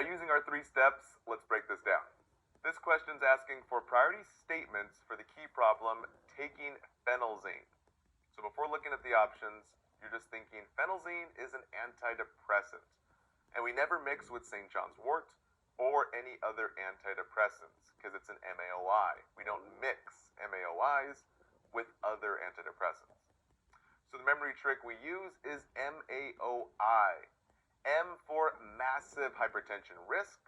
Now, using our 3 steps, let's break this down. This question is asking for priority statements for the key problem, taking phenelzine. So before looking at the options, you're just thinking phenelzine is an antidepressant, and we never mix with St. John's wort or any other antidepressants because it's an MAOI. We don't mix MAOIs with other antidepressants. So the memory trick we use is MAOI. M for massive hypertension risk.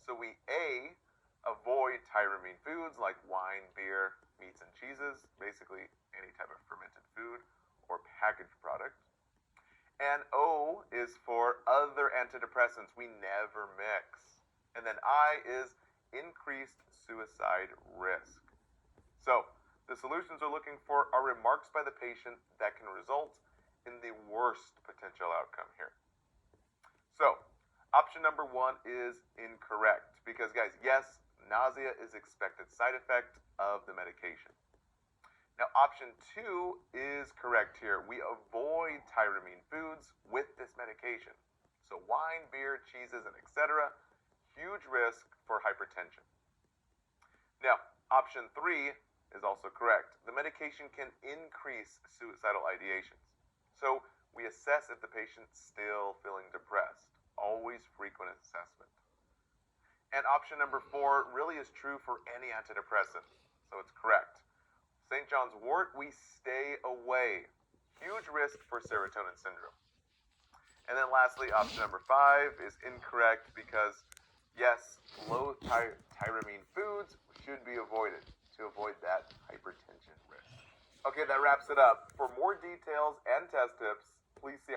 So we A, avoid tyramine foods like wine, beer, meats, and cheeses, basically any type of fermented food or packaged product. And O is for other antidepressants we never mix. And then I is increased suicide risk. So the solutions we're looking for are remarks by the patient that can result in the worst potential outcome here. So option number 1 is incorrect because, guys, yes, nausea is expected side effect of the medication. Now, option 2 is correct here. We avoid tyramine foods with this medication. So wine, beer, cheeses, and etc. Huge risk for hypertension. Now, option 3 is also correct. The medication can increase suicidal ideations. So we assess if the patient's still feeling depressed. Always frequent assessment. And option number 4 really is true for any antidepressant. So it's correct. St. John's wort, we stay away. Huge risk for serotonin syndrome. And then lastly, option number 5 is incorrect because, yes, low tyramine foods should be avoided to avoid that hypertension risk. Okay, that wraps it up. For more details and test tips, please see...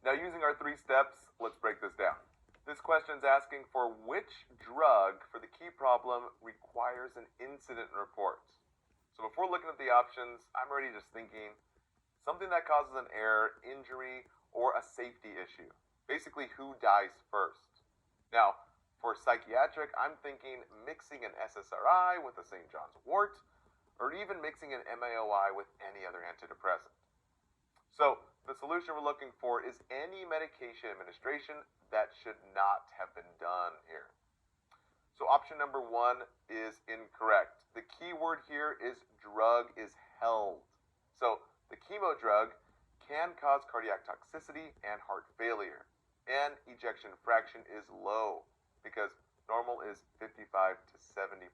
Now, using our 3 steps, let's break this down. This question is asking for which drug for the key problem requires an incident report. So before looking at the options, I'm already just thinking something that causes an error, injury, or a safety issue. Basically, who dies first. Now, for psychiatric, I'm thinking mixing an SSRI with a St. John's wort, or even mixing an MAOI with any other antidepressant. So the solution we're looking for is any medication administration that should not have been done here. So option number 1 is incorrect. The key word here is drug is held. So the chemo drug can cause cardiac toxicity and heart failure. And ejection fraction is low because normal is 55 to 70%.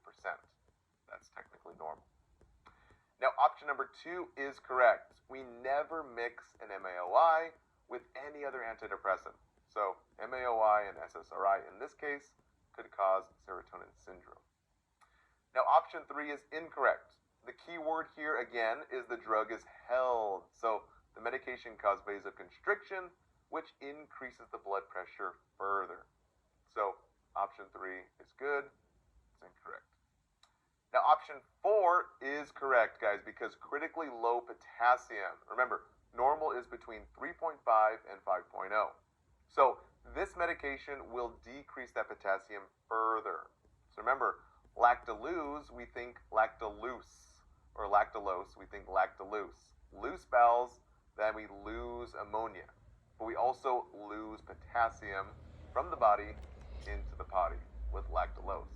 That's technically normal. Now, option number 2 is correct. We never mix an MAOI with any other antidepressant. So MAOI and SSRI in this case could cause serotonin syndrome. Now, option 3 is incorrect. The key word here again is the drug is held. So the medication causes vasoconstriction, which increases the blood pressure further. So option 3 is good. It's incorrect. Now, option 4 is correct, guys, because critically low potassium. Remember, normal is between 3.5 and 5.0. So this medication will decrease that potassium further. So remember, lactulose, we think lactulose, or lactulose, we think lactulose. Loose bowels, then we lose ammonia. But we also lose potassium from the body into the potty with lactulose.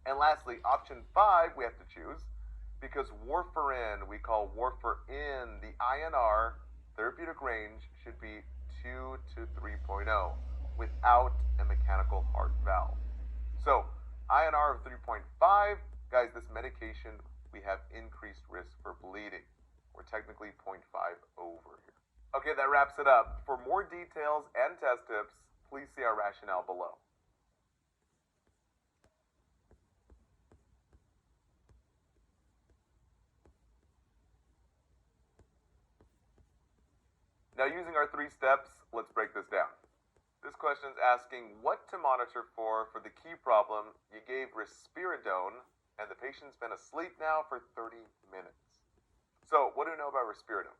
And lastly, option 5 we have to choose because warfarin, we call warfarin, the INR therapeutic range should be 2 to 3.0 without a mechanical heart valve. So INR of 3.5, guys, this medication, we have increased risk for bleeding. We're technically 0.5 over here. Okay, that wraps it up. For more details and test tips, please see our rationale below. Now, using our 3 steps, let's break this down. This question is asking what to monitor for the key problem. You gave risperidone, and the patient's been asleep now for 30 minutes. So, what do we know about risperidone?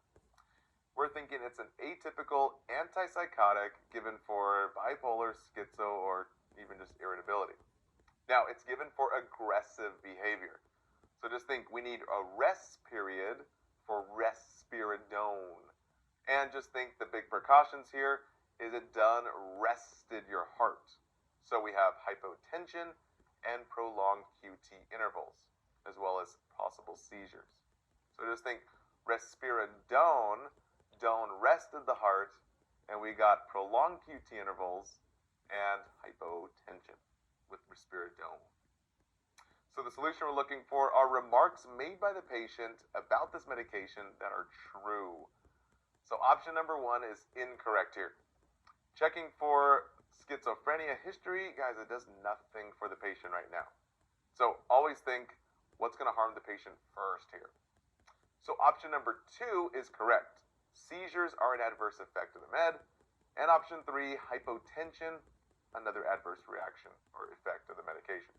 We're thinking it's an atypical antipsychotic given for bipolar, schizo, or even just irritability. Now, it's given for aggressive behavior. So just think, we need a rest period for risperidone. And just think the big precautions here is it done rested your heart. So we have hypotension and prolonged QT intervals, as well as possible seizures. So just think risperidone, done rested the heart, and we got prolonged QT intervals and hypotension with risperidone. So the solution we're looking for are remarks made by the patient about this medication that are true. So option number 1 is incorrect here. Checking for schizophrenia history, guys, it does nothing for the patient right now. So always think what's going to harm the patient first here. So option number 2 is correct. Seizures are an adverse effect of the med. And option 3, hypotension, another adverse reaction or effect of the medication.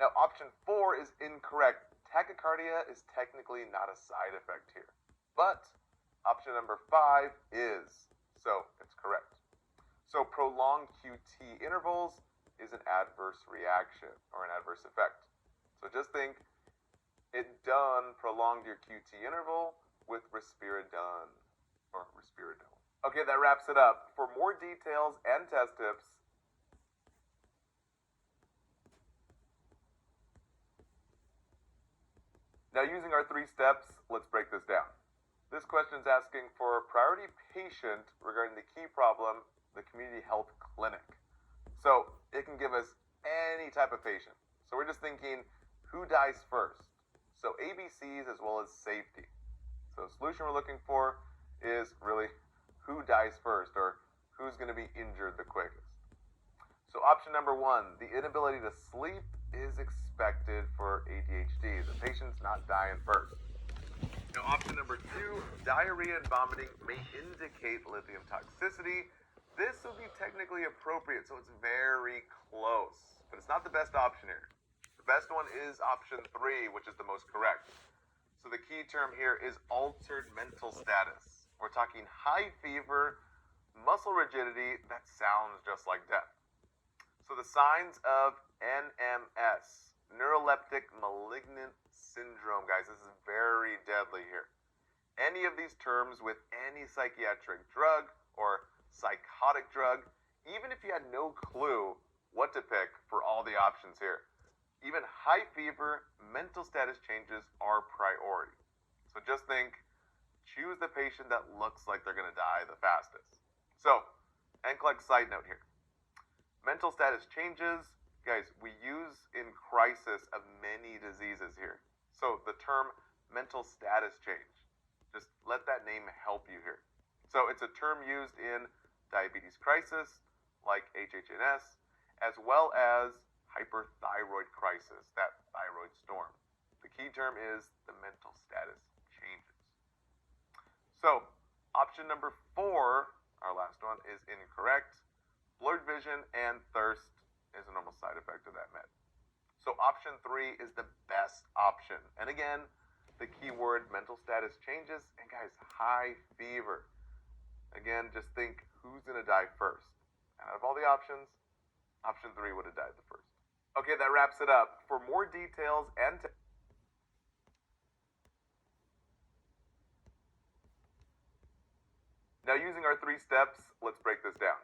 Now option 4 is incorrect. Tachycardia is technically not a side effect here. But option number 5 is, so it's correct. So prolonged QT intervals is an adverse reaction or an adverse effect. So just think it done prolonged your QT interval with risperidone or risperidone. Okay, that wraps it up. For more details and test tips, now using our 3 steps, let's break this down. This question is asking for a priority patient regarding the key problem, the community health clinic. So it can give us any type of patient. So we're just thinking who dies first. So ABCs as well as safety. So the solution we're looking for is really who dies first or who's going to be injured the quickest. So option number 1, the inability to sleep is expected for ADHD. The patient's not dying first. Now option number 2, diarrhea and vomiting may indicate lithium toxicity. This would be technically appropriate, so it's very close, but it's not the best option here. The best one is option 3, which is the most correct. So the key term here is altered mental status. We're talking high fever, muscle rigidity, that sounds just like death. So the signs of NMS, neuroleptic malignant syndrome, guys, this is very deadly here. Any of these terms with any psychiatric drug or psychotic drug, even if you had no clue what to pick for all the options here, even high fever, mental status changes are priority. So just think, choose the patient that looks like they're going to die the fastest. So, NCLEX side note here. Mental status changes, guys, we use in crisis of many diseases here. So the term mental status change, just let that name help you here. So it's a term used in diabetes crisis, like HHNS, as well as hyperthyroid crisis, that thyroid storm. The key term is the mental status changes. So option number 4, our last one, is incorrect. Blurred vision and thirst is a normal side effect of that med. So option 3 is the best option. And again, the key word mental status changes, and guys, high fever. Again, just think who's going to die first. And out of all the options, option 3 would have died the first. Okay, that wraps it up. For more details and now using our 3 steps, let's break this down.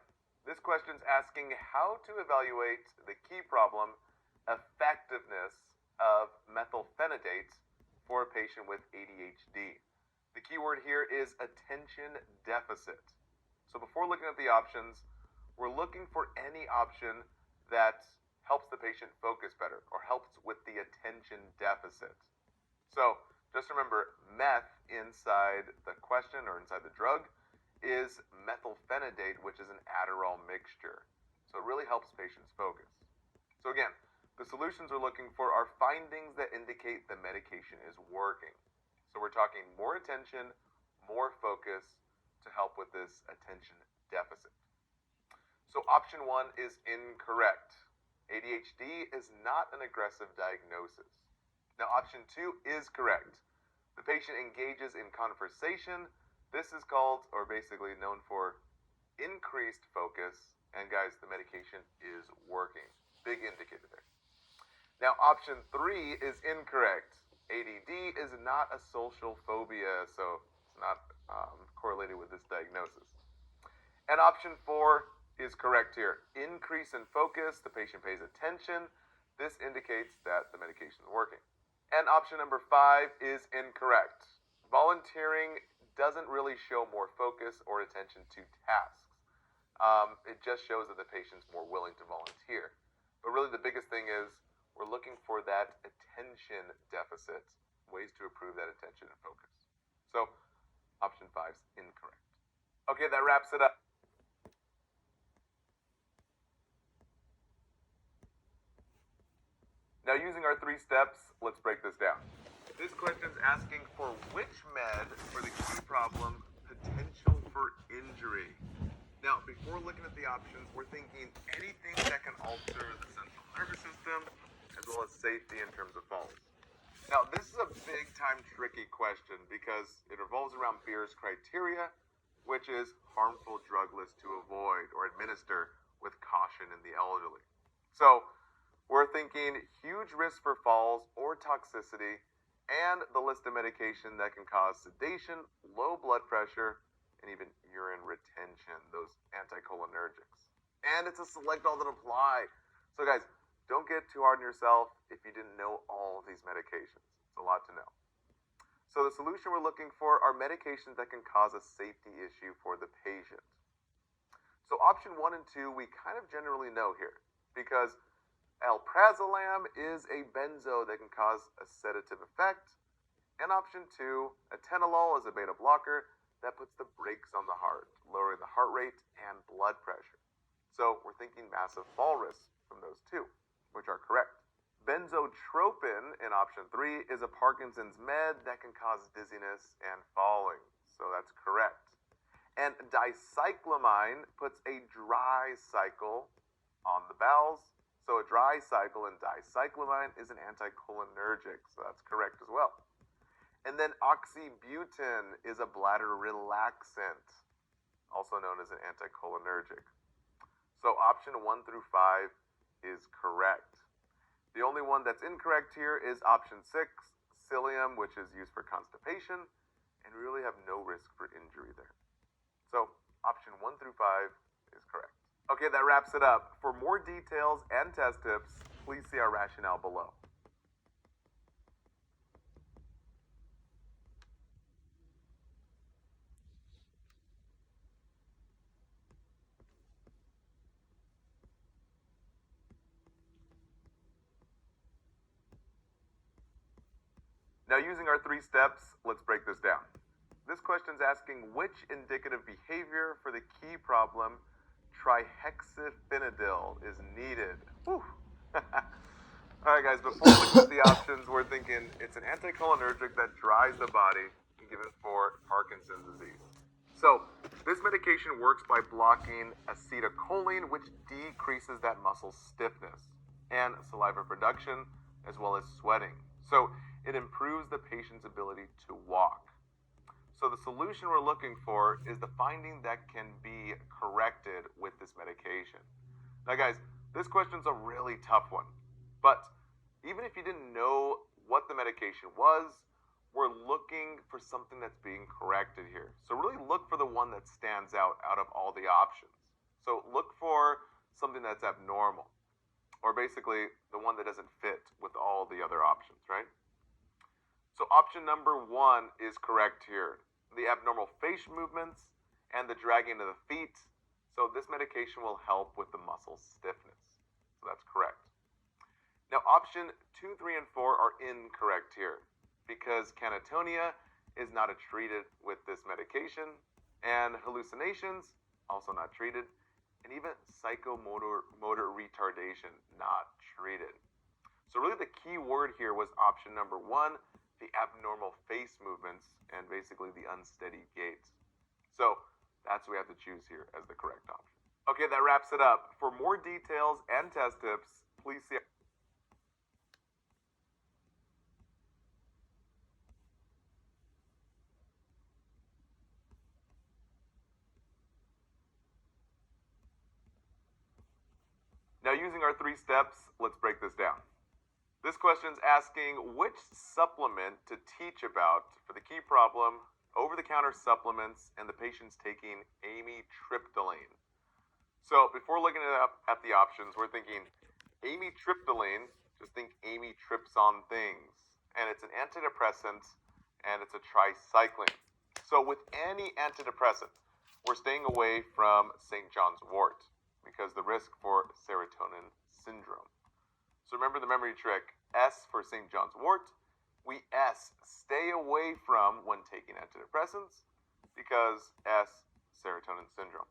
This question is asking how to evaluate the key problem, effectiveness of methylphenidate for a patient with ADHD. The key word here is attention deficit. So before looking at the options, we're looking for any option that helps the patient focus better or helps with the attention deficit. So just remember, meth inside the question or inside the drug is methylphenidate, which is an Adderall mixture. So it really helps patients focus. So again, the solutions we're looking for are findings that indicate the medication is working. So we're talking more attention, more focus to help with this attention deficit. So option 1 is incorrect. ADHD is not an aggressive diagnosis. Now option 2 is correct. The patient engages in conversation. This is called, or basically known for, increased focus. And guys, the medication is working. Big indicator there. Now option 3 is incorrect. ADD is not a social phobia, so it's not correlated with this diagnosis. And option 4 is correct here. Increase in focus, the patient pays attention. This indicates that the medication is working. And option number 5 is incorrect. Volunteering doesn't really show more focus or attention to tasks. It just shows that the patient's more willing to volunteer. But really the biggest thing is we're looking for that attention deficit, ways to improve that attention and focus. So option 5 is incorrect. Okay, that wraps it up. Now, using our 3 steps, let's break this down. This question is asking for which med for the key problem, potential for injury. Now, before looking at the options, we're thinking anything that can alter the central nervous system, as well as safety in terms of falls. Now, this is a big-time tricky question because it revolves around Beer's criteria, which is harmful drug list to avoid or administer with caution in the elderly. So, we're thinking huge risk for falls or toxicity, and the list of medication that can cause sedation, low blood pressure, and even urine retention, those anticholinergics. And it's a select all that apply. So guys, don't get too hard on yourself if you didn't know all of these medications. It's a lot to know. So the solution we're looking for are medications that can cause a safety issue for the patient. So option 1 and 2, we kind of generally know here, because alprazolam is a benzo that can cause a sedative effect. And option 2, atenolol is a beta blocker that puts the brakes on the heart, lowering the heart rate and blood pressure. So we're thinking massive fall risk from those 2, which are correct. Benzotropin in option 3 is a Parkinson's med that can cause dizziness and falling. So that's correct. And dicyclamine puts a dry cycle on the bowels. So a dry cycle in dicyclamine is an anticholinergic, so that's correct as well. And then oxybutynin is a bladder relaxant, also known as an anticholinergic. So option 1 through 5 is correct. The only one that's incorrect here is option 6, psyllium, which is used for constipation, and we really have no risk for injury there. So option 1 through 5 is correct. Okay, that wraps it up. For more details and test tips, please see our rationale below. Now, using our 3 steps, let's break this down. This question is asking which indicative behavior for the key problem, trihexyphenidyl, is needed. Whew. All right, guys, before we look at the options, we're thinking it's an anticholinergic that dries the body and given for Parkinson's disease. So this medication works by blocking acetylcholine, which decreases that muscle stiffness and saliva production, as well as sweating. So it improves the patient's ability to walk. So the solution we're looking for is the finding that can be corrected with this medication. Now guys, this question's a really tough one, but even if you didn't know what the medication was, we're looking for something that's being corrected here. So really look for the one that stands out of all the options. So look for something that's abnormal, or basically the one that doesn't fit with all the other options, right? So option number 1 is correct here. The abnormal facial movements and the dragging of the feet. So this medication will help with the muscle stiffness. So that's correct. Now option 2, 3, and 4 are incorrect here because catatonia is not treated with this medication, and hallucinations also not treated, and even psychomotor retardation not treated. So really the key word here was option number 1, the abnormal face movements and basically the unsteady gait. So that's what we have to choose here as the correct option. Okay, that wraps it up. For more details and test tips, please see. Now using our 3 steps, let's break this down. This question's asking which supplement to teach about for the key problem, over-the-counter supplements, and the patient's taking amitriptyline. So before looking at the options, we're thinking amitriptyline, just think Amy trips on things. And it's an antidepressant, and it's a tricycline. So with any antidepressant, we're staying away from St. John's wort because the risk for serotonin syndrome. So remember the memory trick, S for St. John's wort. We stay away from when taking antidepressants because S, serotonin syndrome.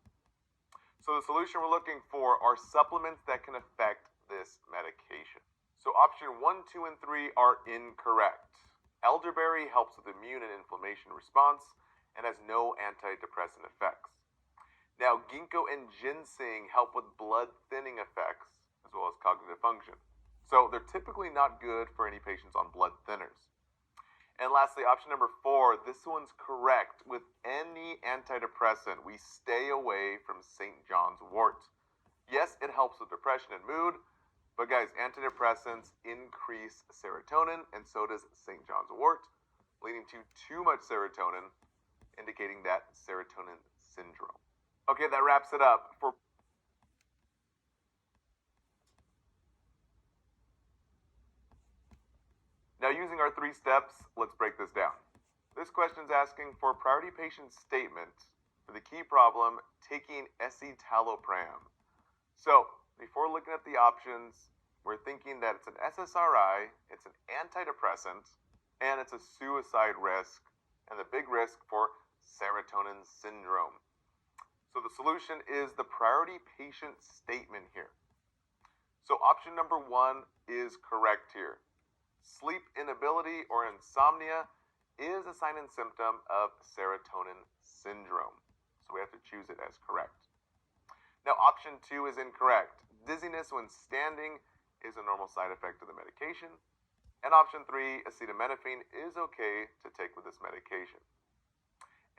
So the solution we're looking for are supplements that can affect this medication. So option 1, 2, and 3 are incorrect. Elderberry helps with immune and inflammation response and has no antidepressant effects. Now, ginkgo and ginseng help with blood thinning effects as well as cognitive function. So they're typically not good for any patients on blood thinners. And lastly, option number 4, this one's correct. With any antidepressant, we stay away from St. John's wort. Yes, it helps with depression and mood, but guys, antidepressants increase serotonin, and so does St. John's wort, leading to too much serotonin, indicating that serotonin syndrome. Okay, that wraps it up. Now, using our 3 steps, let's break this down. This question's asking for a priority patient statement for the key problem, taking escitalopram. So, before looking at the options, we're thinking that it's an SSRI, it's an antidepressant, and it's a suicide risk, and the big risk for serotonin syndrome. So the solution is the priority patient statement here. So option number 1 is correct here. Sleep inability or insomnia is a sign and symptom of serotonin syndrome. So we have to choose it as correct. Now, option 2 is incorrect. Dizziness when standing is a normal side effect of the medication. And option 3, acetaminophen, is okay to take with this medication.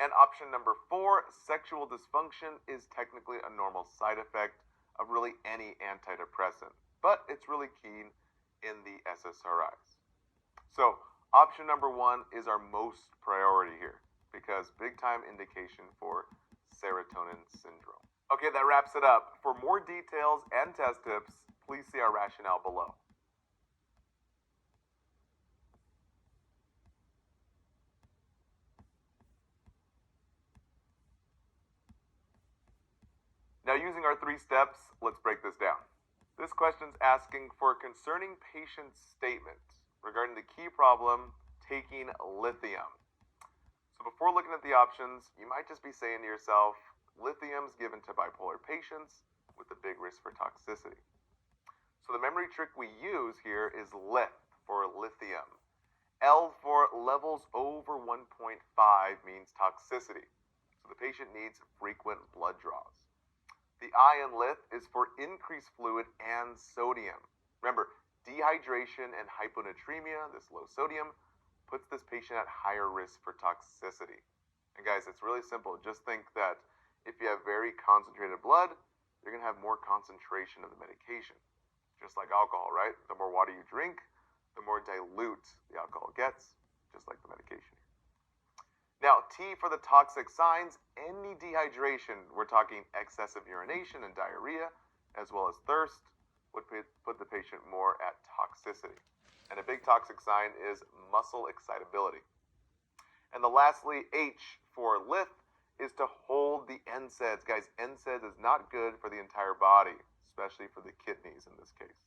And option number 4, sexual dysfunction, is technically a normal side effect of really any antidepressant, but it's really keen in the SSRIs. So option number 1 is our most priority here because big time indication for serotonin syndrome. Okay, that wraps it up. For more details and test tips, please see our rationale below. Now, using our 3 steps, let's break this down. This question's asking for a concerning patient statement regarding the key problem, taking lithium. So before looking at the options, you might just be saying to yourself, lithium's given to bipolar patients with a big risk for toxicity. So the memory trick we use here is LITH for lithium. L for levels over 1.5 means toxicity. So the patient needs frequent blood draws. The I in LITH is for increased fluid and sodium. Remember, dehydration and hyponatremia, this low sodium, puts this patient at higher risk for toxicity. And guys, it's really simple. Just think that if you have very concentrated blood, you're going to have more concentration of the medication. Just like alcohol, right? The more water you drink, the more dilute the alcohol gets, just like the medication. Now, T for the toxic signs, any dehydration, we're talking excessive urination and diarrhea, as well as thirst, would put the patient more at toxicity. And a big toxic sign is muscle excitability. And the lastly, H for LITH, is to hold the NSAIDs. Guys, NSAIDs is not good for the entire body, especially for the kidneys in this case.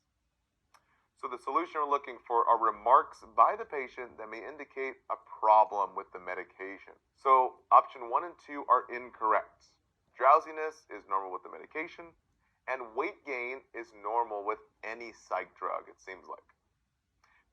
So the solution we're looking for are remarks by the patient that may indicate a problem with the medication. So option 1 and 2 are incorrect. Drowsiness is normal with the medication, and weight gain is normal with any psych drug, it seems like.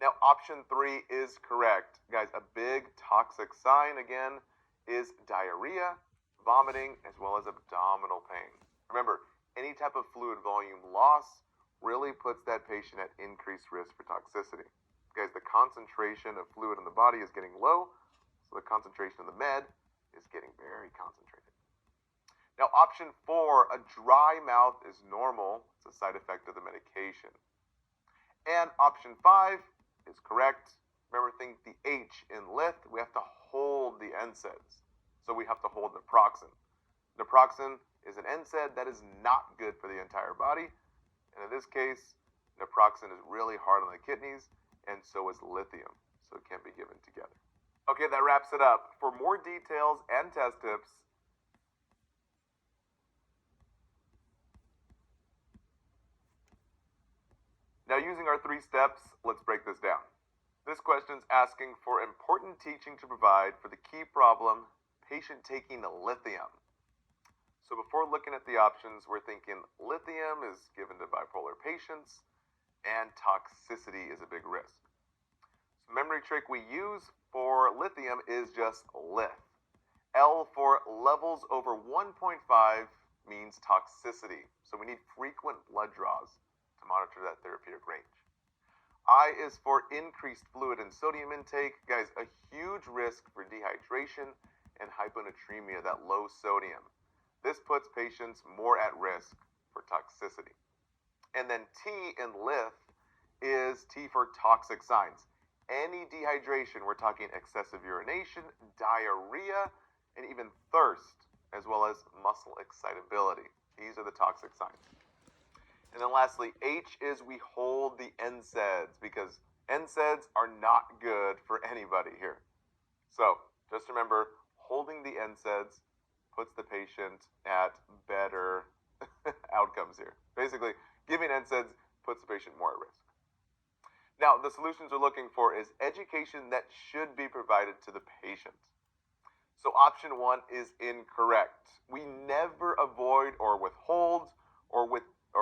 Now, option 3 is correct. Guys, a big toxic sign, again, is diarrhea, vomiting, as well as abdominal pain. Remember, any type of fluid volume loss really puts that patient at increased risk for toxicity. Guys, the concentration of fluid in the body is getting low, so the concentration of the med is getting very concentrated. Now, option 4, a dry mouth is normal. It's a side effect of the medication. And option 5 is correct. Remember, think the H in lith, we have to hold the NSAIDs. So we have to hold naproxen. Naproxen is an NSAID that is not good for the entire body. And in this case, naproxen is really hard on the kidneys, and so is lithium. So it can't be given together. Okay, that wraps it up. For more details and test tips, now using our 3 steps, let's break this down. This question's asking for important teaching to provide for the key problem, patient taking lithium. So before looking at the options, we're thinking lithium is given to bipolar patients, and toxicity is a big risk. So memory trick we use for lithium is just lith. L for levels over 1.5 means toxicity. So we need frequent blood draws to monitor that therapeutic range. I is for increased fluid and sodium intake. Guys, a huge risk for dehydration and hyponatremia, that low sodium. This puts patients more at risk for toxicity. And then T in lith is T for toxic signs. Any dehydration, we're talking excessive urination, diarrhea, and even thirst, as well as muscle excitability. These are the toxic signs. And then lastly, H is we hold the NSAIDs, because NSAIDs are not good for anybody here. So just remember, holding the NSAIDs puts the patient at better outcomes here. Basically, giving NSAIDs puts the patient more at risk. Now, the solutions we're looking for is education that should be provided to the patient. So option 1 is incorrect. We never avoid or withhold or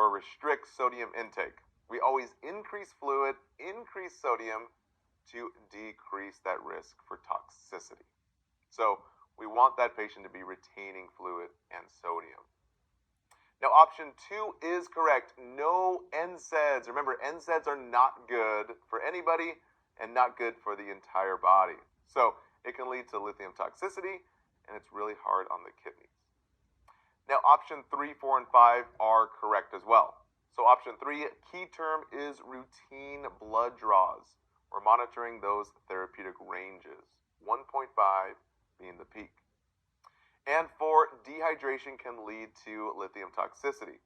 restrict sodium intake. We always increase fluid, increase sodium to decrease that risk for toxicity. So we want that patient to be retaining fluid and sodium. Now, option 2 is correct. No NSAIDs. Remember, NSAIDs are not good for anybody and not good for the entire body. So it can lead to lithium toxicity, and it's really hard on the kidneys. Now, option 3, 4, and 5 are correct as well. So option 3, key term is routine blood draws. We're monitoring those therapeutic ranges, 1.5 being the peak. And 4, dehydration can lead to lithium toxicity.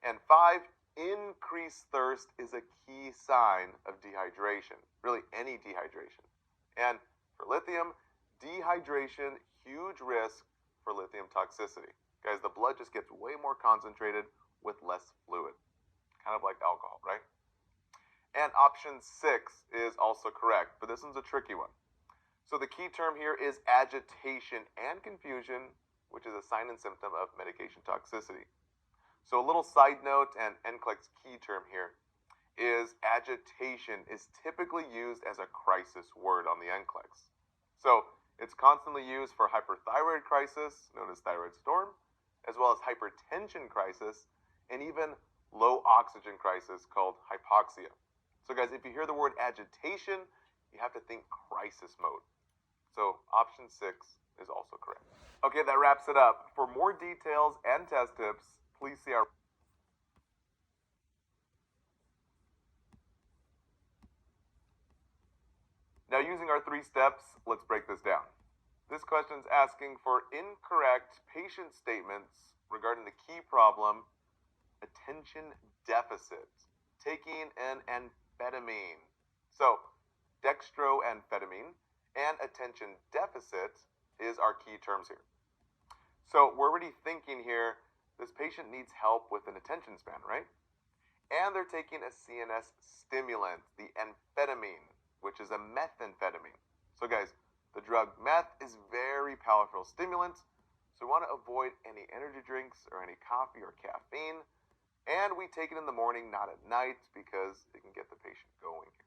And 5, increased thirst is a key sign of dehydration, really any dehydration. And for lithium, dehydration, huge risk for lithium toxicity. Guys, the blood just gets way more concentrated with less fluid, kind of like alcohol, right? And option 6 is also correct, but this one's a tricky one. So the key term here is agitation and confusion, which is a sign and symptom of medication toxicity. So a little side note, and NCLEX key term here, is agitation is typically used as a crisis word on the NCLEX. So it's constantly used for hyperthyroid crisis, known as thyroid storm, as well as hypertension crisis, and even low oxygen crisis called hypoxia. So guys, if you hear the word agitation, you have to think crisis mode. So option 6 is also correct. Okay, that wraps it up. For more details and test tips, please see our... Now, using our 3 steps, let's break this down. This question is asking for incorrect patient statements regarding the key problem, attention deficit, taking an amphetamine. So, dextroamphetamine and attention deficit is our key terms here. So we're already thinking here, this patient needs help with an attention span, right? And they're taking a CNS stimulant, the amphetamine, which is a methamphetamine. So guys, the drug meth is very powerful stimulant, so we want to avoid any energy drinks or any coffee or caffeine. And we take it in the morning, not at night, because it can get the patient going here.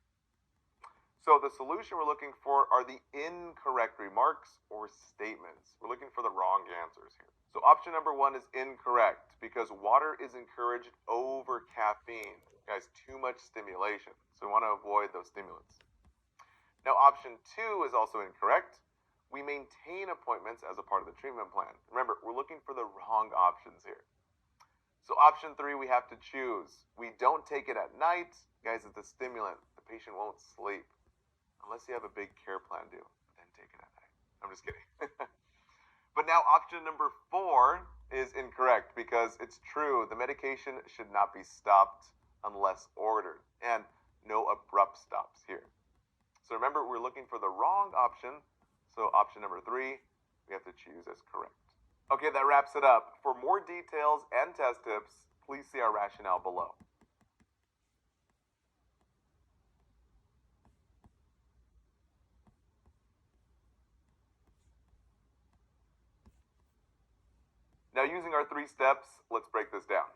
So the solution we're looking for are the incorrect remarks or statements. We're looking for the wrong answers here. So option number 1 is incorrect, because water is encouraged over caffeine. Guys, too much stimulation. So we want to avoid those stimulants. Now option 2 is also incorrect. We maintain appointments as a part of the treatment plan. Remember, we're looking for the wrong options here. So option 3, we have to choose. We don't take it at night. Guys, it's a stimulant. The patient won't sleep. Unless you have a big care plan due, then take it at night. I'm just kidding. But now option number 4 is incorrect because it's true. The medication should not be stopped unless ordered. And no abrupt stops here. So remember, we're looking for the wrong option. So option number 3, we have to choose as correct. Okay, that wraps it up. For more details and test tips, please see our rationale below. Now, using our 3 steps, let's break this down.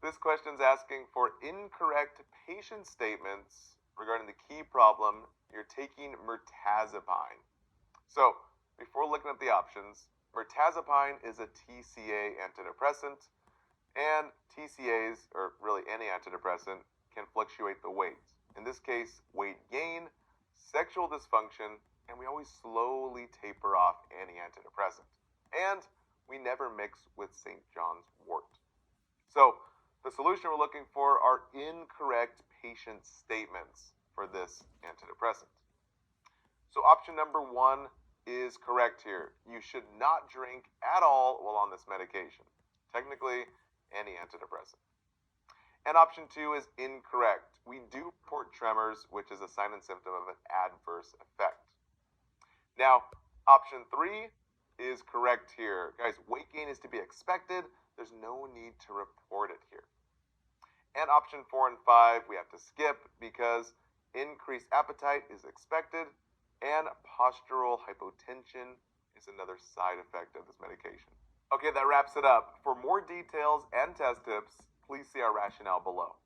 This question's asking for incorrect patient statements regarding the key problem. You're taking mirtazapine. So, before looking at the options, mirtazapine is a TCA antidepressant, and TCAs, or really any antidepressant, can fluctuate the weight. In this case, weight gain, sexual dysfunction, and we always slowly taper off any antidepressant. And we never mix with St. John's wort. So, the solution we're looking for are incorrect patient statements for this antidepressant. So option number 1 is correct here. You should not drink at all while on this medication. Technically, any antidepressant. And option 2 is incorrect. We do report tremors, which is a sign and symptom of an adverse effect. Now, option 3 is correct here. Guys, weight gain is to be expected. There's no need to report it here. And option 4 and 5 we have to skip because increased appetite is expected and postural hypotension is another side effect of this medication. Okay, that wraps it up. For more details and test tips, please see our rationale below.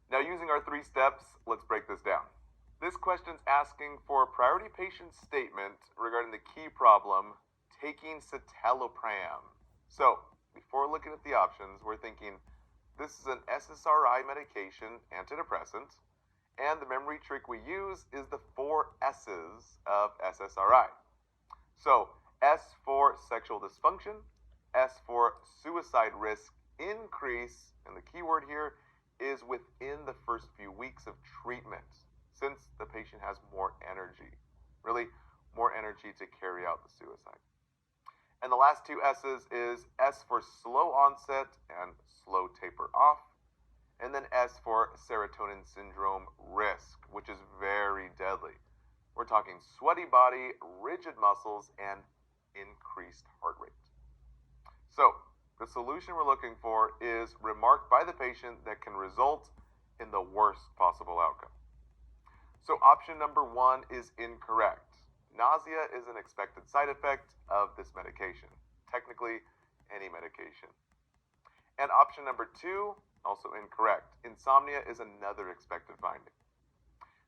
Now, using our 3 steps, let's break this down. This question's asking for a priority patient statement regarding the key problem, taking citalopram. So, before looking at the options, we're thinking this is an SSRI medication, antidepressant, and the memory trick we use is the 4 S's of SSRI. So, S for sexual dysfunction, S for suicide risk increase, and the key word here is within the first few weeks of treatment, since the patient has more energy, really more energy to carry out the suicide. And the last 2 S's is S for slow onset and slow taper off, and then S for serotonin syndrome risk, which is very deadly. We're talking sweaty body, rigid muscles, and increased heart rate. So, the solution we're looking for is remarked by the patient that can result in the worst possible outcome. So option number 1 is incorrect. Nausea is an expected side effect of this medication. Technically, any medication. And option number 2, also incorrect. Insomnia is another expected finding.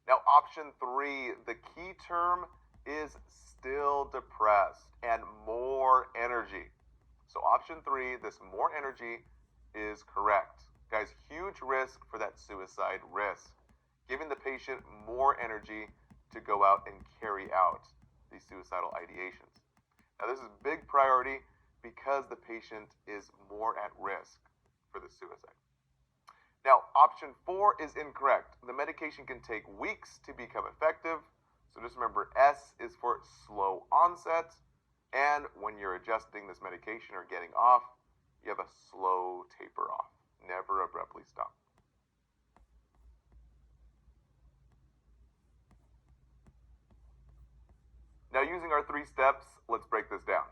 Now option 3, the key term is still depressed and more energy. So option 3, this more energy, is correct. Guys, huge risk for that suicide risk, giving the patient more energy to go out and carry out these suicidal ideations. Now this is big priority because the patient is more at risk for the suicide. Now option 4 is incorrect. The medication can take weeks to become effective. So just remember, S is for slow onset. And when you're adjusting this medication or getting off, you have a slow taper off. Never abruptly stop. Now, using our 3 steps, let's break this down.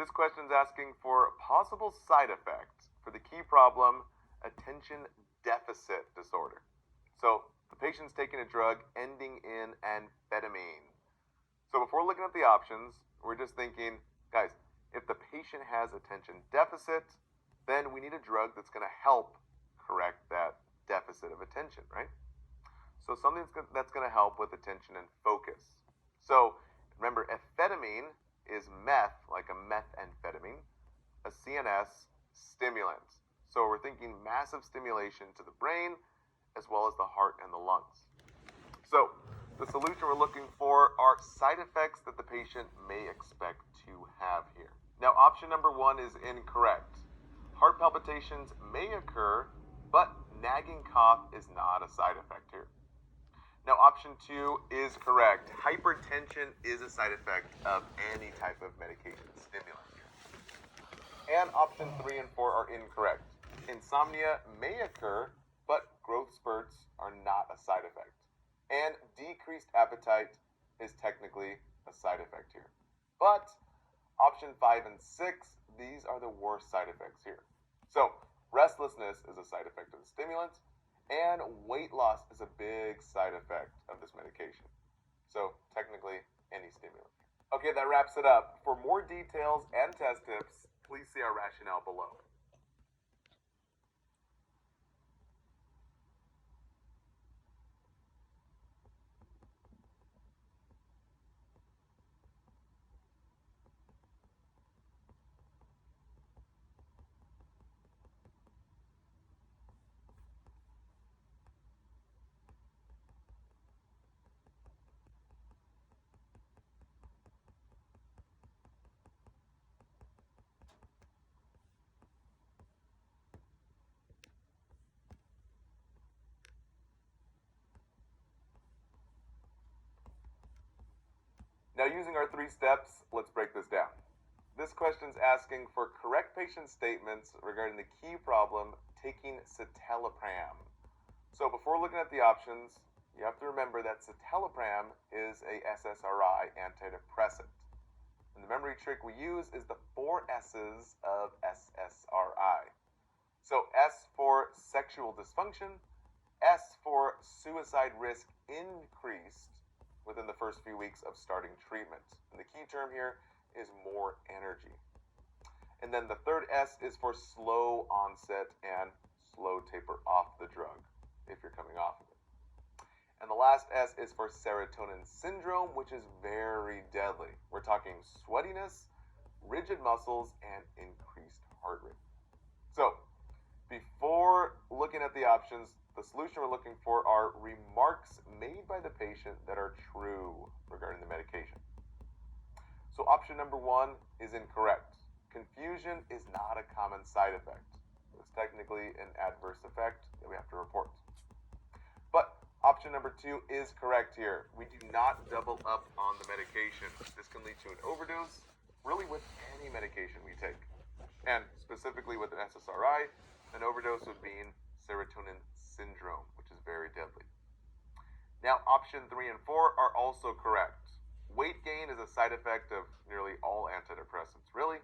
This question is asking for possible side effects for the key problem, attention deficit disorder. So the patient's taking a drug ending in amphetamine. So before looking at the options, we're just thinking, guys, if the patient has attention deficit, then we need a drug that's going to help correct that deficit of attention, right? So something that's going to help with attention and focus. So remember, amphetamine is meth, like a methamphetamine, a CNS stimulant. So we're thinking massive stimulation to the brain as well as the heart and the lungs. So the solution we're looking for are side effects that the patient may expect to have here. Now, option number 1 is incorrect. Heart palpitations may occur, but nagging cough is not a side effect here. Now, option 2 is correct. Hypertension is a side effect of any type of medication stimulant here. And option 3 and 4 are incorrect. Insomnia may occur, but growth spurts are not a side effect. And decreased appetite is technically a side effect here. But option 5 and 6, these are the worst side effects here. So restlessness is a side effect of the stimulant, and weight loss is a big side effect of this medication. So technically, any stimulant. Okay, that wraps it up. For more details and test tips, please see our rationale below. Now, using our 3 steps, let's break this down. This question is asking for correct patient statements regarding the key problem, taking citalopram. So before looking at the options, you have to remember that citalopram is a SSRI antidepressant. And the memory trick we use is the 4 S's of SSRI. So S for sexual dysfunction, S for suicide risk increased within the first few weeks of starting treatment. And the key term here is more energy. And then the third S is for slow onset and slow taper off the drug if you're coming off of it. And the last S is for serotonin syndrome, which is very deadly. We're talking sweatiness, rigid muscles, and increased heart rate. So before looking at the options, the solution we're looking for are remarks made by the patient that are true regarding the medication. So option number 1 is incorrect. Confusion is not a common side effect. It's technically an adverse effect that we have to report. But option number 2 is correct here. We do not double up on the medication. This can lead to an overdose, really with any medication we take. And specifically with an SSRI, an overdose would mean serotonin syndrome, which is very deadly. Now, option 3 and 4 are also correct. Weight gain is a side effect of nearly all antidepressants, really.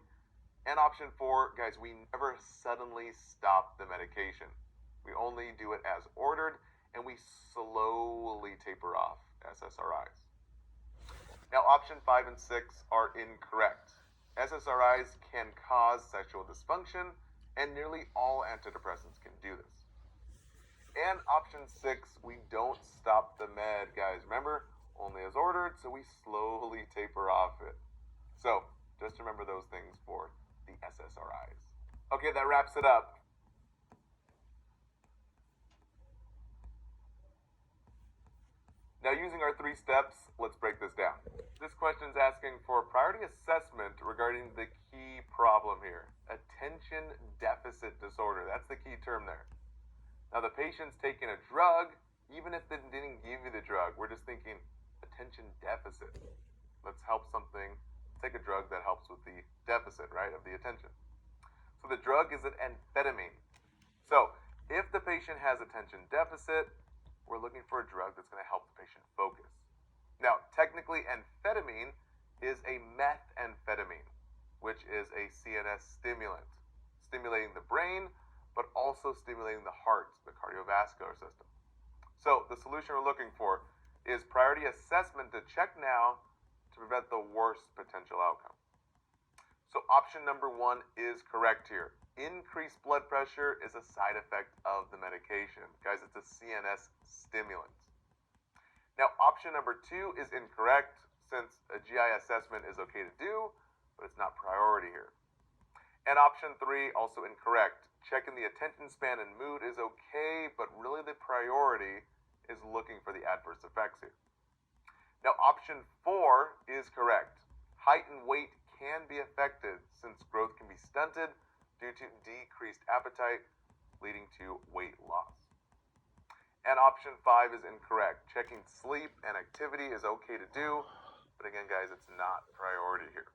And option 4, guys, we never suddenly stop the medication. We only do it as ordered, and we slowly taper off SSRIs. Now, option 5 and 6 are incorrect. SSRIs can cause sexual dysfunction, and nearly all antidepressants can do this. And option 6, we don't stop the med, guys. Remember, only as ordered, so we slowly taper off it. So, just remember those things for the SSRIs. Okay, that wraps it up. Now, using our 3 steps, let's break this down. This question is asking for a priority assessment regarding the key problem here. Attention deficit disorder. That's the key term there. Now, the patient's taking a drug, even if they didn't give you the drug. We're just thinking attention deficit. Let's help something. Take a drug that helps with the deficit, right, of the attention. So the drug is an amphetamine. So if the patient has attention deficit, we're looking for a drug that's going to help the patient focus. Now, technically, amphetamine is a methamphetamine. which is a CNS stimulant, stimulating the brain, but also stimulating the heart, the cardiovascular system. So the solution we're looking for is priority assessment to check now to prevent the worst potential outcome. So option number 1 is correct here. Increased blood pressure is a side effect of the medication. Guys, it's a CNS stimulant. Now, option number 2 is incorrect, since a GI assessment is okay to do, but it's not priority here. And option 3, also incorrect. Checking the attention span and mood is okay, but really the priority is looking for the adverse effects here. Now, option 4 is correct. Height and weight can be affected, since growth can be stunted due to decreased appetite, leading to weight loss. And option 5 is incorrect. Checking sleep and activity is okay to do, but again, guys, it's not priority here.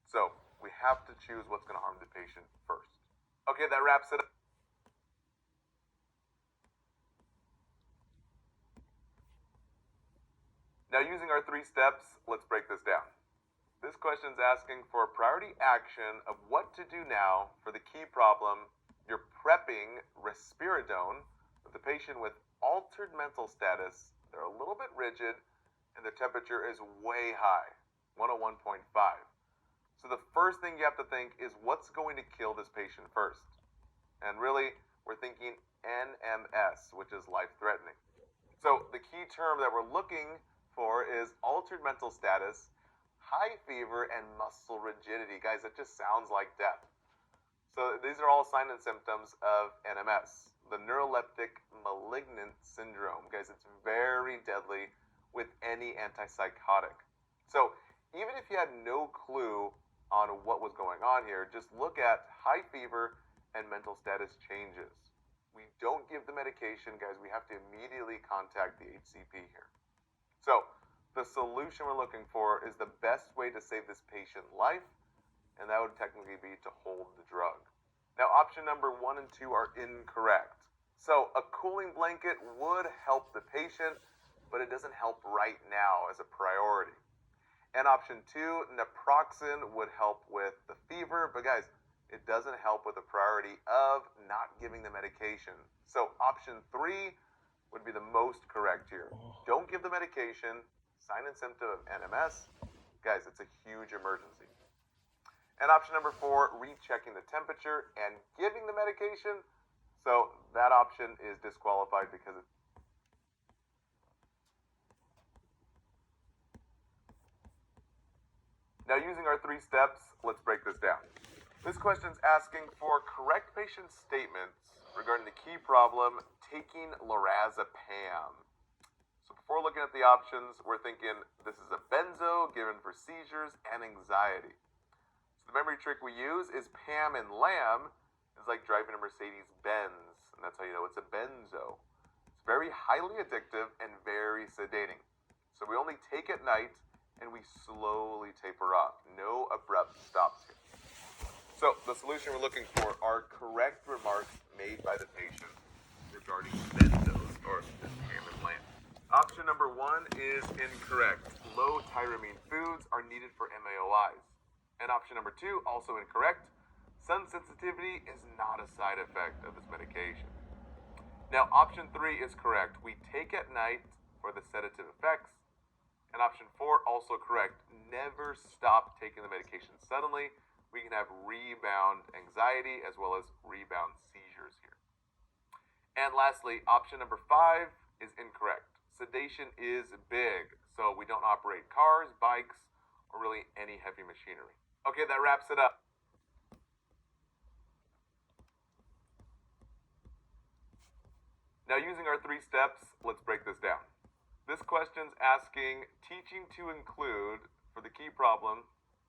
So we have to choose what's going to harm the patient first. Okay, that wraps it up. Now, using our 3 steps, let's break this down. This question is asking for a priority action of what to do now for the key problem. You're prepping risperidone with the patient with altered mental status. They're a little bit rigid, and the temperature is way high, 101.5. So the first thing you have to think is what's going to kill this patient first. And really, we're thinking NMS, which is life-threatening. So the key term that we're looking for is altered mental status, high fever, and muscle rigidity. Guys, that just sounds like death. So these are all signs and symptoms of NMS, the neuroleptic malignant syndrome. Guys, it's very deadly with any antipsychotic. So even if you had no clue on what was going on here, just look at high fever and mental status changes. We don't give the medication, guys. We have to immediately contact the HCP here. So the solution we're looking for is the best way to save this patient's life, and that would technically be to hold the drug. Now, option number 1 and 2 are incorrect. So a cooling blanket would help the patient, but it doesn't help right now as a priority. And option 2, naproxen, would help with the fever, but guys, it doesn't help with the priority of not giving the medication. So option 3 would be the most correct here. Don't give the medication. Sign and symptom of NMS. Guys, it's a huge emergency. And option number 4, rechecking the temperature and giving the medication. So that option is disqualified because it's Now, using our 3 steps, let's break this down. This question is asking for correct patient statements regarding the key problem, taking lorazepam. So before looking at the options, we're thinking this is a benzo given for seizures and anxiety. So the memory trick we use is Pam and Lamb is like driving a Mercedes-Benz, and that's how you know it's a benzo. It's very highly addictive and very sedating. So we only take at night, and we slowly taper off. No abrupt stops here. So the solution we're looking for are correct remarks made by the patient regarding benzos or this Pam and Lamb. Option number 1 is incorrect. Low tyramine foods are needed for MAOIs. And option number 2, also incorrect. Sun sensitivity is not a side effect of this medication. Now, option 3 is correct. We take at night for the sedative effects. And option 4, also correct. Never stop taking the medication suddenly. We can have rebound anxiety as well as rebound seizures here. And lastly, option number 5 is incorrect. Sedation is big, so we don't operate cars, bikes, or really any heavy machinery. Okay, that wraps it up. Now, using our 3 steps, let's break this down. This question's asking teaching to include, for the key problem,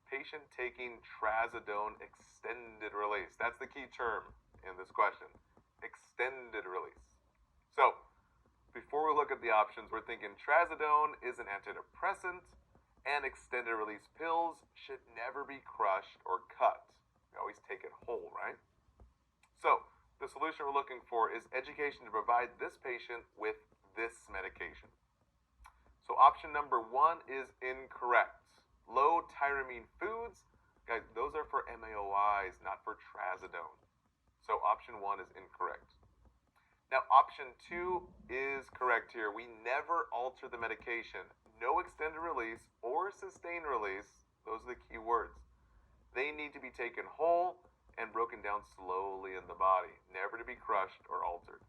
patient taking trazodone extended release. That's the key term in this question. Extended release. So, before we look at the options, we're thinking trazodone is an antidepressant, and extended release pills should never be crushed or cut. We always take it whole, right? So, the solution we're looking for is education to provide this patient with this medication. So option number 1 is incorrect. Low tyramine foods Guys, those are for MAOIs, not for trazodone. So option 1 is incorrect. Now, option 2 is correct here. We never alter the medication. No extended release or sustained release, those are the key words. They need to be taken whole and broken down slowly in the body, never to be crushed or altered.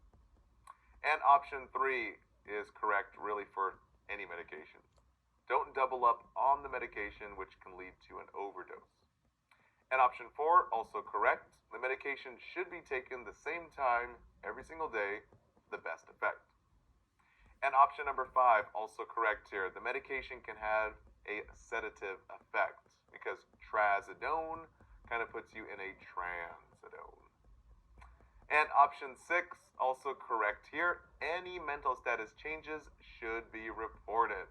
And option 3 is correct really for any medication. Don't double up on the medication, which can lead to an overdose. And option 4, also correct. The medication should be taken the same time every single day for the best effect. And option number 5, also correct here. The medication can have a sedative effect because trazodone kind of puts you in a transidone. And option 6, also correct here. Any mental status changes should be reported.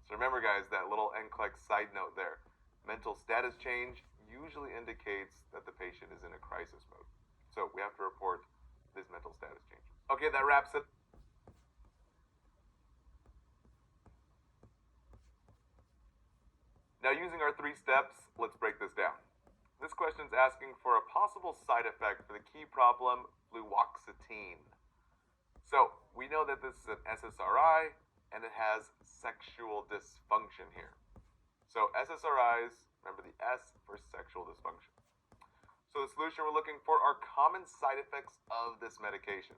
So remember, guys, that little NCLEX side note there. Mental status change usually indicates that the patient is in a crisis mode. So we have to report this mental status change. Okay, that wraps it. Now, using our 3 steps, let's break this down. This question is asking for a possible side effect for the key problem, fluoxetine. So, we know that this is an SSRI, and it has sexual dysfunction here. So, SSRIs, remember the S for sexual dysfunction. So, the solution we're looking for are common side effects of this medication.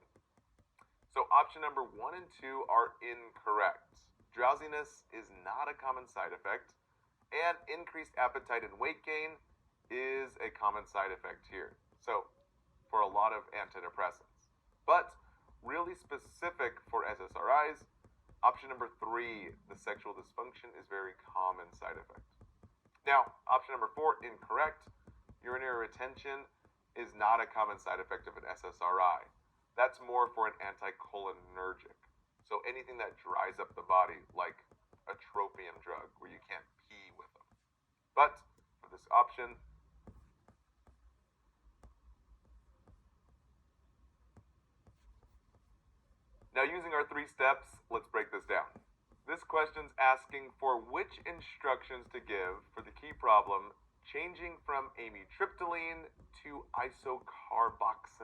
So, option number 1 and 2 are incorrect. Drowsiness is not a common side effect, and increased appetite and weight gain is a common side effect here. So, for a lot of antidepressants. But, really specific for SSRIs, option number 3, the sexual dysfunction, is very common side effect. Now, option number 4, incorrect. Urinary retention is not a common side effect of an SSRI. That's more for an anticholinergic. So anything that dries up the body, like a tropium drug, where you can't pee with them. But for this option, now using our 3 steps, let's break this down. This question's asking for which instructions to give for the key problem changing from amitriptyline to isocarboxanil.